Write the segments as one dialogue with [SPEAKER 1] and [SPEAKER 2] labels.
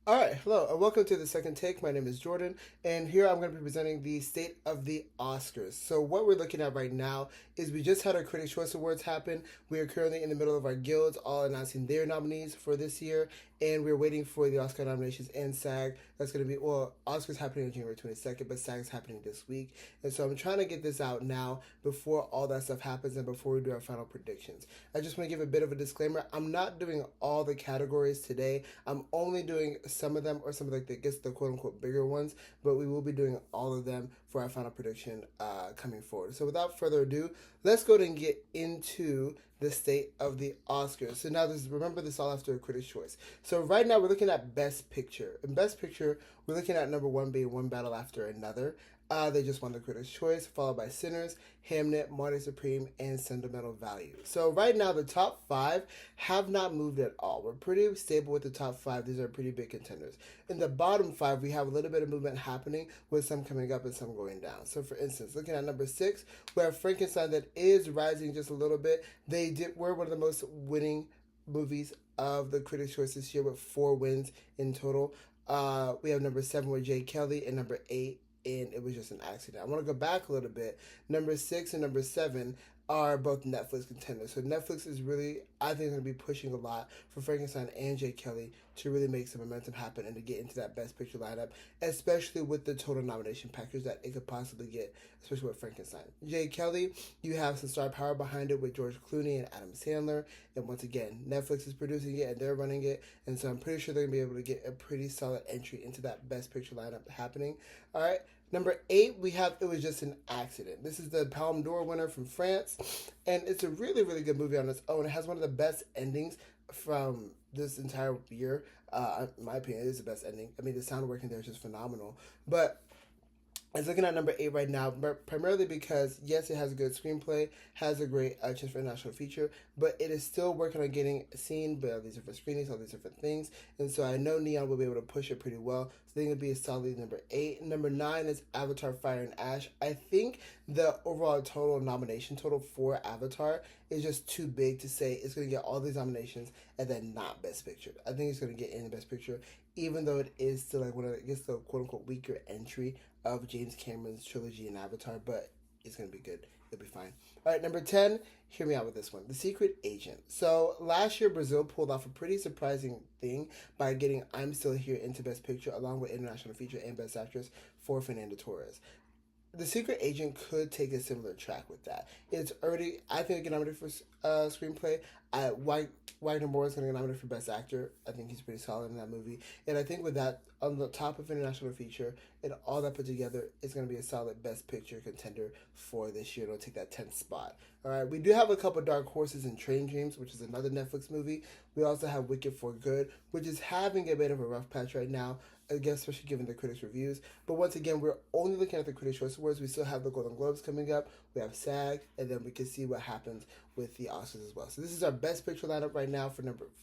[SPEAKER 1] All right, hello, and welcome to the second take. My name is Jordan, and here I'm going to be presenting the state of the Oscars. So, what we're looking at right now is we just had our Critics' Choice Awards happen. We are currently in the middle of our guilds, all announcing their nominees for this year, and we're waiting for the Oscar nominations and SAG. That's going to be, well, Oscars happening on January 22nd, but SAG is happening this week. And so, I'm trying to get this out now before all that stuff happens and before we do our final predictions. I just want to give a bit of a disclaimer. I'm not doing all the categories today. I'm only doing some of them, or some of the quote unquote bigger ones, but we will be doing all of them for our final prediction coming forward. So without further ado, let's go ahead and get into the state of the Oscars. So now remember this all after a Critics' Choice. So right now we're looking at Best Picture. In Best Picture, we're looking at number one being One Battle After Another. They just won the Critics' Choice, followed by Sinners, Hamnet, Marty Supreme, and Sentimental Value. So right now, the top five have not moved at all. We're pretty stable with the top five. These are pretty big contenders. In the bottom five, we have a little bit of movement happening, with some coming up and some going down. So for instance, looking at number six, we have Frankenstein that is rising just a little bit. Were one of the most winning movies of the Critics' Choice this year, with 4 wins in total. We have number seven with Jay Kelly, and number eight, and It Was Just an Accident. I want to go back a little bit. Number six and number seven are both Netflix contenders. So Netflix is really, I think, going to be pushing a lot for Frankenstein and Jay Kelly to really make some momentum happen and to get into that Best Picture lineup, especially with the total nomination package that it could possibly get, especially with Frankenstein. Jay Kelly, you have some star power behind it with George Clooney and Adam Sandler. And once again, Netflix is producing it and they're running it. And so I'm pretty sure they're going to be able to get a pretty solid entry into that Best Picture lineup happening. All right. Number eight, we have It Was Just an Accident. This is the Palme d'Or winner from France, and it's a really, really good movie on its own. It has one of the best endings from this entire year. In my opinion, it is the best ending. I mean, the sound working there is just phenomenal. But it's looking at number eight right now, primarily because, yes, it has a good screenplay, has a great chance for international feature, but it is still working on getting seen by all these different screenings, all these different things. And so I know Neon will be able to push it pretty well. So I think it'll be a solid number eight. Number nine is Avatar Fire and Ash. I think the overall total nomination total for Avatar is just too big to say it's going to get all these nominations and then not Best Picture. I think it's going to get in the Best Picture, even though it is still like one of the quote unquote weaker entry of James Cameron's trilogy in Avatar, but it's going to be good. It'll be fine. All right, number 10, hear me out with this one. The Secret Agent. So last year, Brazil pulled off a pretty surprising thing by getting I'm Still Here into Best Picture, along with International Feature and Best Actress for Fernando Torres. The Secret Agent could take a similar track with that. It's already, I think, get nominated for screenplay. Wagner Moore is going to get nominated for Best Actor. I think he's pretty solid in that movie. And I think with that, on the top of international feature and all that put together, it's going to be a solid Best Picture contender for this year. It'll take that 10th spot. All right, we do have a couple dark horses in Train Dreams, which is another Netflix movie. We also have Wicked for Good, which is having a bit of a rough patch right now, again, especially given the critics' reviews. But once again, we're only looking at the Critics' Choice Awards. We still have the Golden Globes coming up. We have SAG, and then we can see what happens with the Oscars as well. So this is our Best Picture lineup right now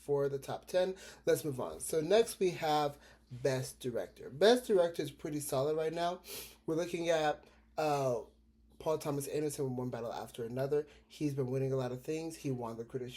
[SPEAKER 1] for the top 10. Let's move on. So next we have Best Director. Best Director is pretty solid right now. We're looking at Paul Thomas Anderson with One Battle After Another. He's been winning a lot of things. He won the Critics'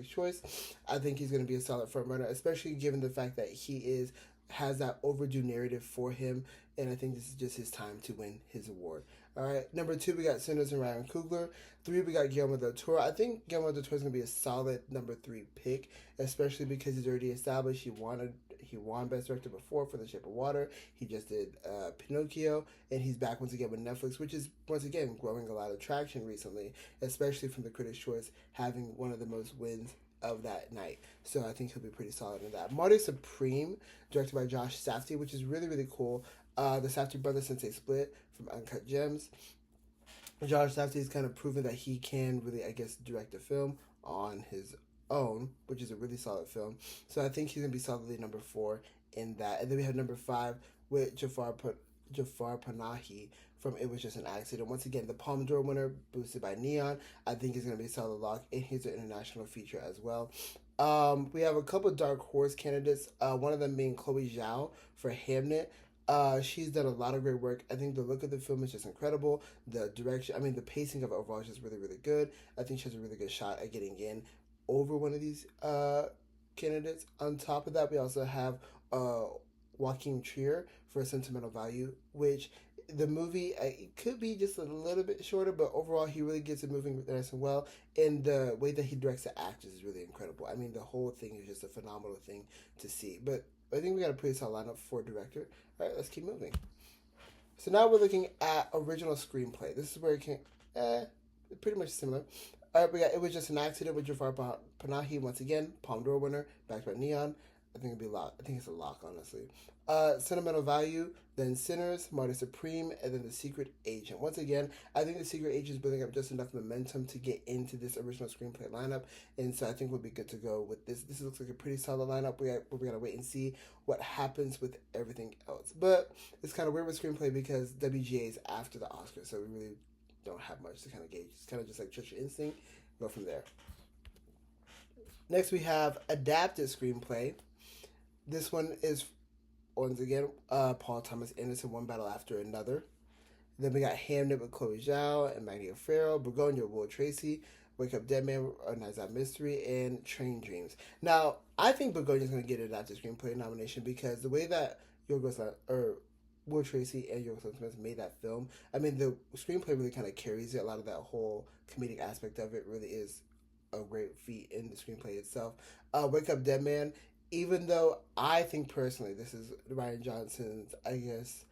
[SPEAKER 1] Choice. I think he's going to be a solid front runner, especially given the fact that he has that overdue narrative for him, and I think this is just his time to win his award. All right, number two, we got Sinners and Ryan Coogler. Three, we got Guillermo del Toro. I think Guillermo del Toro is going to be a solid number three pick, especially because he's already established. He won Best Director before for The Shape of Water. He just did Pinocchio, and he's back once again with Netflix, which is once again growing a lot of traction recently, especially from the Critics' Choice, having one of the most wins of that night. So I think he'll be pretty solid in that. Marty Supreme, directed by Josh Safdie, which is really, really cool. The Safdie brothers, since they split from Uncut Gems. Josh Safdie has kind of proven that he can really, I guess, direct a film on his own, which is a really solid film. So I think he's going to be solidly number four in that. And then we have number five with Jafar Panahi from It Was Just an Accident. Once again, the Palme d'Or winner, boosted by Neon. I think he's going to be a solid lock, and he's an international feature as well. We have a couple of dark horse candidates, one of them being Chloe Zhao for Hamnet. She's done a lot of great work. I think the look of the film is just incredible. The direction, the pacing of it overall is just really, really good. I think she has a really good shot at getting in over one of these candidates. On top of that, we also have uh, Joaquin Trier for Sentimental Value, which the movie it could be just a little bit shorter, but overall he really gets it moving nice and well. And the way that he directs the actors is really incredible. I mean, the whole thing is just a phenomenal thing to see. But I think we got a pretty solid lineup for director. All right, let's keep moving. So now we're looking at original screenplay. This is where it can, pretty much similar. All right, we got It Was Just an Accident with Jafar Panahi once again, Palme d'Or winner, backed by Neon. I think it'd be a lock. I think it's a lock, honestly. Sentimental Value, then Sinners, Martyr Supreme, and then The Secret Agent. Once again, I think The Secret Agent is building up just enough momentum to get into this original screenplay lineup, and so I think we'll be good to go with this. This looks like a pretty solid lineup. We gotta wait and see what happens with everything else. But it's kind of weird with screenplay because WGA is after the Oscars, so we really don't have much to kind of gauge. It's kind of just like trust your instinct, go from there. Next, we have adapted screenplay. This one is once again Paul Thomas Anderson, One Battle After Another. Then we got Hamnet with Chloe Zhao and Maggie O'Farrell, Begonia Will Tracy, Wake Up Dead Man, A Knives Out Mystery, and Train Dreams. Now, I think Begonia's going to get an adapted screenplay nomination because the way that Will Tracy and Yorgos Lanthimos made that film, I mean, the screenplay really kind of carries it. A lot of that whole comedic aspect of it really is a great feat in the screenplay itself. Wake Up Dead Man, even though I think personally this is Rian Johnson's, I guess,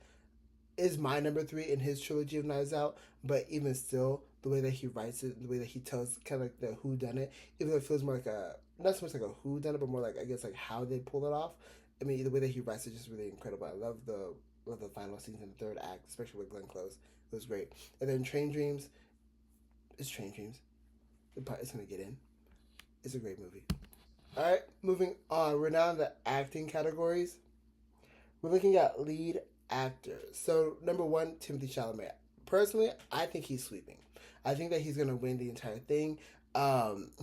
[SPEAKER 1] is my number three in his trilogy of Knives Out, but even still, the way that he writes it, the way that he tells kind of like the who done it, even though it feels more like a, not so much like a who done it, but more like, I guess, like how they pull it off. I mean, the way that he writes it is just really incredible. I love the final scenes in the third act, especially with Glenn Close. It was great. And then Train Dreams, it's Train Dreams. It's going to get in. It's a great movie. All right, moving on. We're now in the acting categories. We're looking at lead actor. So, number one, Timothy Chalamet. Personally, I think he's sweeping. I think that he's going to win the entire thing.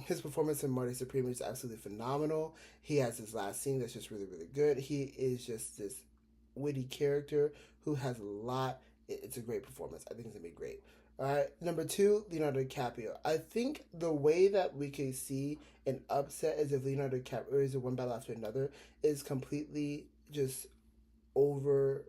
[SPEAKER 1] His performance in Marty Supreme is absolutely phenomenal. He has his last scene that's just really, really good. He is just this witty character who has a lot. It's a great performance. I think it's going to be great. All right, number two, Leonardo DiCaprio. I think the way that we can see an upset is if Leonardo DiCaprio is One Battle After Another is completely just overbearing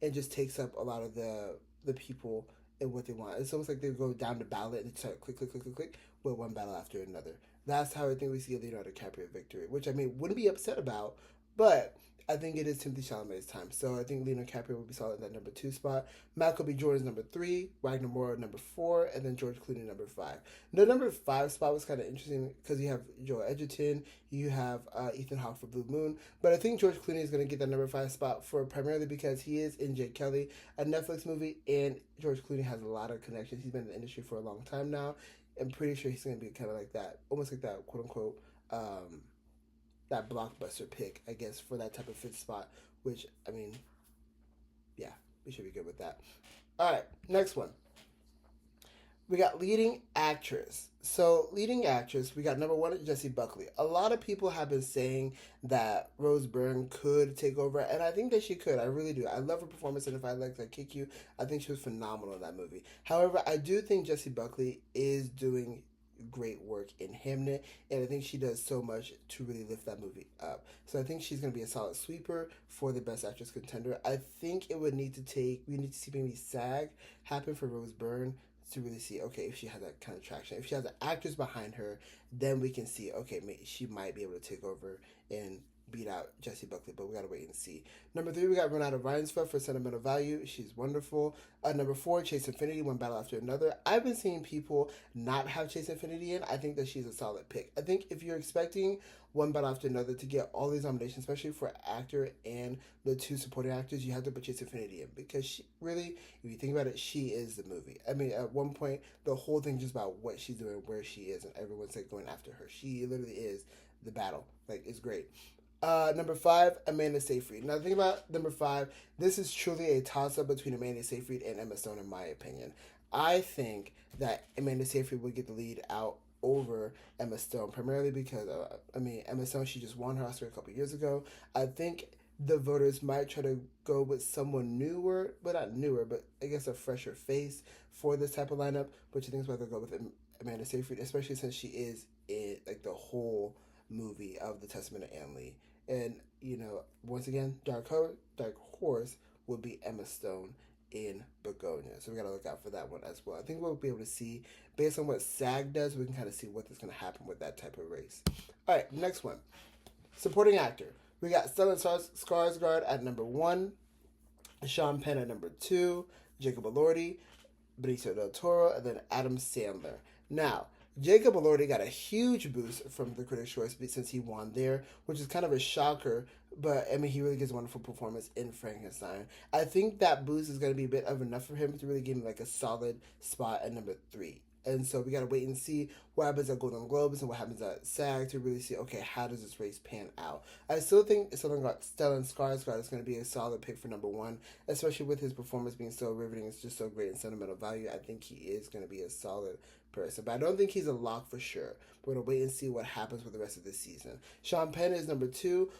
[SPEAKER 1] and just takes up a lot of the people and what they want. It's almost like they go down the ballot and start click, click, click, click, click with One Battle After Another. That's how I think we see a Leonardo DiCaprio victory, which I mean wouldn't be upset about, but I think it is Timothy Chalamet's time. So I think Leonardo DiCaprio will be solid in that number two spot. Michael B. Jordan's number three, Wagner Moore number four, and then George Clooney number five. The number five spot was kind of interesting because you have Joel Edgerton, you have Ethan Hawke for Blue Moon, but I think George Clooney is going to get that number five spot for primarily because he is in Jake Kelly, a Netflix movie, and George Clooney has a lot of connections. He's been in the industry for a long time now. I'm pretty sure he's going to be kind of like that, almost like that quote unquote. That blockbuster pick, I guess, for that type of fifth spot, which, I mean, yeah, we should be good with that. All right, next one. We got leading actress. So, leading actress, we got number one, Jessie Buckley. A lot of people have been saying that Rose Byrne could take over, and I think that she could. I really do. I love her performance in If I Like, I Kick You. I think she was phenomenal in that movie. However, I do think Jessie Buckley is doing great work in Hamnet, and I think she does so much to really lift that movie up. So I think she's going to be a solid sweeper for the Best Actress contender. I think we need to see maybe SAG happen for Rose Byrne to really see, okay, if she has that kind of traction. If she has the actors behind her, then we can see, okay, maybe she might be able to take over and beat out Jessie Buckley, but we gotta wait and see. Number three, we got Renata Reinsve for Sentimental Value. She's wonderful. Number four, Chase Infinity, One Battle After Another. I've been seeing people not have Chase Infinity in. I think that she's a solid pick. I think if you're expecting One Battle After Another to get all these nominations, especially for actor and the two supporting actors, you have to put Chase Infinity in because she really, if you think about it, she is the movie. I mean, at one point, the whole thing just about what she's doing, where she is, and everyone's like going after her. She literally is the battle. Like, it's great. Number five, Amanda Seyfried. Now, the thing about number five, this is truly a toss-up between Amanda Seyfried and Emma Stone, in my opinion. I think that Amanda Seyfried would get the lead out over Emma Stone, primarily because, Emma Stone, she just won her Oscar a couple years ago. I think the voters might try to go with someone newer, but not newer, but I guess a fresher face for this type of lineup, which I think is why they'll go with Amanda Seyfried, especially since she is in, like, the whole movie of the Testament of Anne Lee. And, once again, Dark Horse will be Emma Stone in Begonia. So we got to look out for that one as well. I think we'll be able to see, based on what SAG does, we can kind of see what is going to happen with that type of race. All right, next one. Supporting actor. We got Stellan Skarsgård at number 1, Sean Penn at number 2, Jacob Elordi, Benicio del Toro, and then Adam Sandler. Now, Jacob Elordi got a huge boost from the Critics' Choice since he won there, which is kind of a shocker, but I mean, he really gives a wonderful performance in Frankenstein. I think that boost is going to be a bit of enough for him to really give him like a solid spot at number 3. And so we got to wait and see what happens at Golden Globes and what happens at SAG to really see, okay, how does this race pan out? I still think Stellan Skarsgård is going to be a solid pick for number 1, especially with his performance being so riveting. It's just so great in sentimental value. I think he is going to be a solid person. But I don't think he's a lock for sure. We're going to wait and see what happens with the rest of this season. Sean Penn is number 2.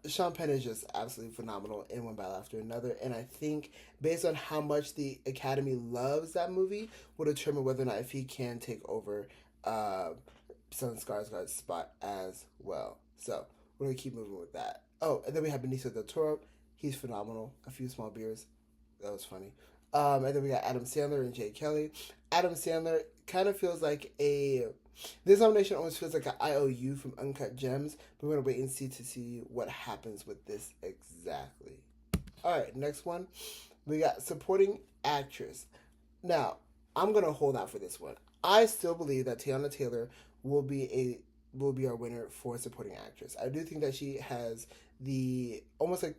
[SPEAKER 1] Sean Penn is just absolutely phenomenal in One Battle After Another, and I think based on how much the Academy loves that movie will determine whether or not if he can take over Stellan Skarsgård's spot as well. So we're gonna keep moving with that. Oh, and then we have Benicio del Toro. He's phenomenal. A Few Small Beers. That was funny. And then we got Adam Sandler and Jay Kelly. Adam Sandler kind of feels like this nomination almost feels like an IOU from Uncut Gems, but we're going to wait and see what happens with this exactly. All right, next one. We got Supporting Actress. Now, I'm going to hold out for this one. I still believe that Teyana Taylor will be our winner for Supporting Actress. I do think that she has almost like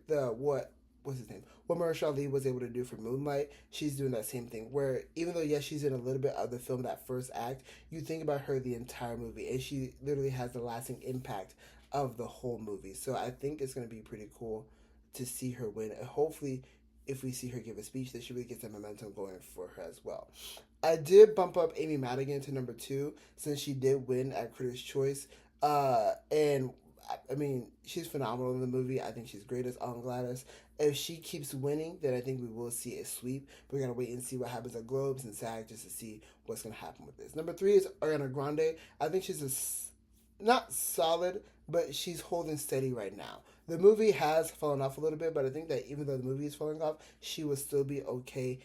[SPEAKER 1] what's his name? What Mahershala Ali was able to do for Moonlight, she's doing that same thing. Where even though, yes, she's in a little bit of the film, that first act, you think about her the entire movie, and she literally has the lasting impact of the whole movie. So I think it's going to be pretty cool to see her win. And hopefully, if we see her give a speech, that she really gets that momentum going for her as well. I did bump up Amy Madigan to number 2 since she did win at Critics' Choice. And I mean, she's phenomenal in the movie. I think she's great as Aunt Gladys. If she keeps winning, then I think we will see a sweep. But we gotta wait and see what happens at Globes and SAG just to see what's gonna happen with this. Number 3 is Ariana Grande. I think she's not solid, but she's holding steady right now. The movie has fallen off a little bit, but I think that even though the movie is falling off, she will still be okay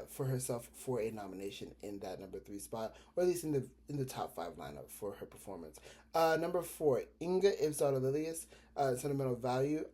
[SPEAKER 1] for herself for a nomination in that number 3 spot, or at least in the top 5 lineup for her performance. Number 4, Inga Ipsala Lilius, Sentimental Value.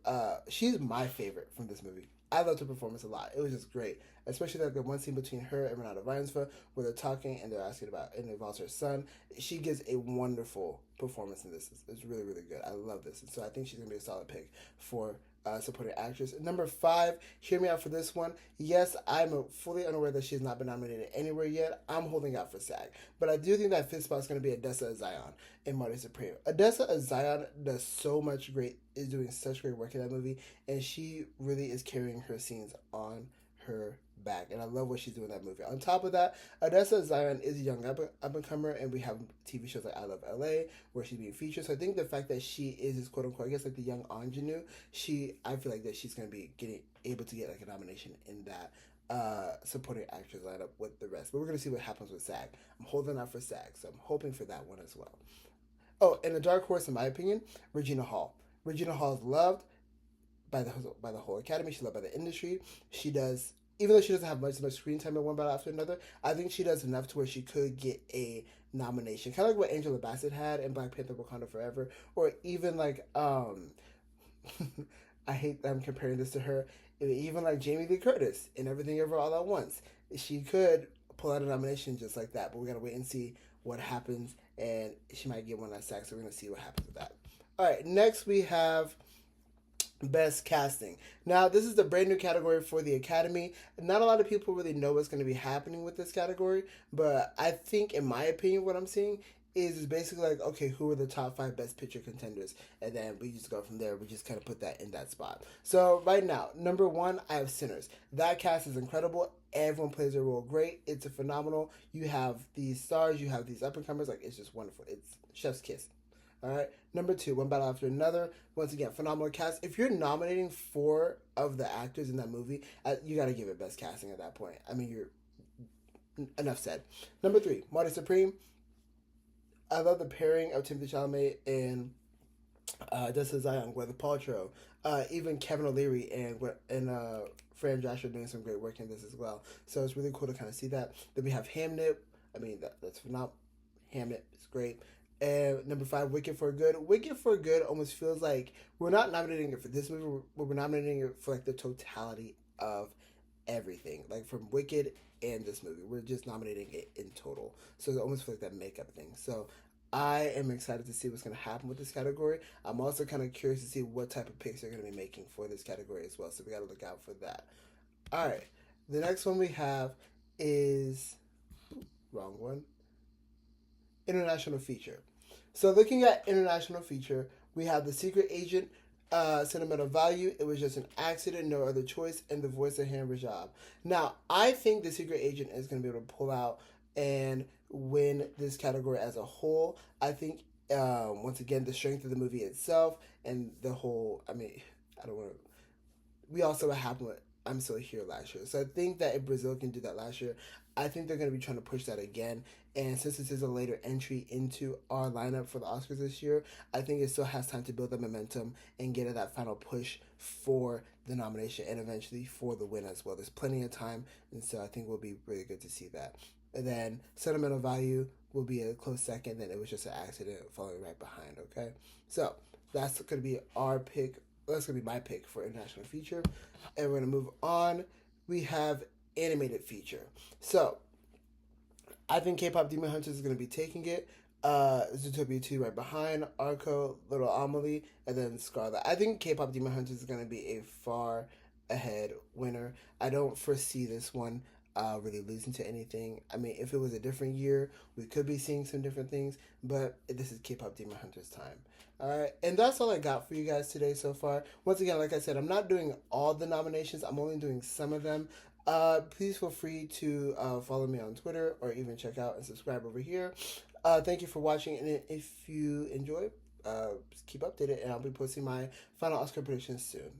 [SPEAKER 1] She's my favorite from this movie. I loved her performance a lot. It was just great, especially like the one scene between her and Renata Reinsva where they're talking and they're asking about, and it involves her son. She gives a wonderful performance in this. It's really, really good. I love this, and so I think she's gonna be a solid pick for supporting actress. Number 5, hear me out for this one. Yes, I'm fully unaware that she's not been nominated anywhere yet. I'm holding out for SAG. But I do think that 5th spot is going to be Odessa Zion in Marty Supreme. Odessa Zion does so much is doing such great work in that movie, and she really is carrying her scenes on her back, and I love what she's doing in that movie. On top of that, Odessa Zion is a young up-and-comer, and we have TV shows like I Love LA where she's being featured. So I think the fact that she is quote-unquote, I guess, like the young ingenue, I feel like that she's going to be able to get like a nomination in that supporting actress lineup with the rest. But we're going to see what happens with SAG. I'm holding out for SAG, so I'm hoping for that one as well. Oh, and the dark horse, in my opinion, Regina Hall. Regina Hall is loved by the whole Academy. She's loved by the industry. She does, even though she doesn't have much screen time in One Battle After Another, I think she does enough to where she could get a nomination. Kind of like what Angela Bassett had in Black Panther Wakanda Forever. Or even like, I hate that I'm comparing this to her, even like Jamie Lee Curtis in Everything Ever All at Once. She could pull out a nomination just like that, but we gotta wait and see what happens, and she might get one at SAG, so we're gonna see what happens with that. All right, next we have Best Casting. Now, this is the brand new category for the Academy. Not a lot of people really know what's going to be happening with this category, but I think, in my opinion, what I'm seeing is basically like, okay, who are the top 5 Best Picture contenders? And then we just go from there. We just kind of put that in that spot. So right now, number 1, I have Sinners. That cast is incredible. Everyone plays their role great. It's a phenomenal. You have these stars. You have these up-and-comers. Like, it's just wonderful. It's chef's kiss. All right. Number 2, One Battle After Another. Once again, phenomenal cast. If you're nominating 4 of the actors in that movie, you got to give it Best Casting at that point. I mean, enough said. Number 3, Marty Supreme. I love the pairing of Timothée Chalamet and Dustin Zion, Gwyneth Paltrow, even Kevin O'Leary and Fran Drescher doing some great work in this as well. So it's really cool to kind of see that. Then we have Hamnet. I mean, that's phenomenal. Hamnet is great. And number 5, Wicked for Good. Wicked for Good almost feels like we're not nominating it for this movie, but we're nominating it for like the totality of everything, like from Wicked and this movie. We're just nominating it in total. So it almost feels like that makeup thing. So I am excited to see what's going to happen with this category. I'm also kind of curious to see what type of picks they're going to be making for this category as well. So we got to look out for that. All right. The next one we have is wrong one. International feature. So looking at international feature, we have The Secret Agent, sentimental value. It was just an accident, no other choice, and The Voice of Ham Rajab. Now, I think The Secret Agent is going to be able to pull out and win this category as a whole. I think once again the strength of the movie itself and the whole. I mean, I don't want to. We also what happened with I'm Still Here last year, so I think that if Brazil can do that last year, I think they're going to be trying to push that again. And since this is a later entry into our lineup for the Oscars this year, I think it still has time to build the momentum and get that final push for the nomination and eventually for the win as well. There's plenty of time, and so I think we'll be really good to see that. And then sentimental value will be a close second. Then it was just an accident following right behind. Okay, so that's going to be our pick. That's going to be my pick for international feature, and we're going to move on. We have animated feature. So I think K-pop Demon Hunters is going to be taking it. Zootopia 2 right behind, Arco, Little Amelie, and then Scarlet. I think K-pop Demon Hunters is going to be a far ahead winner. I don't foresee this one really losing to anything. I mean, if it was a different year, we could be seeing some different things, but this is K-pop Demon Hunters time. Alright, and that's all I got for you guys today so far. Once again, like I said, I'm not doing all the nominations. I'm only doing some of them. Please feel free to follow me on Twitter or even check out and subscribe over here. Thank you for watching, and if you enjoy, keep updated, and I'll be posting my final Oscar predictions soon.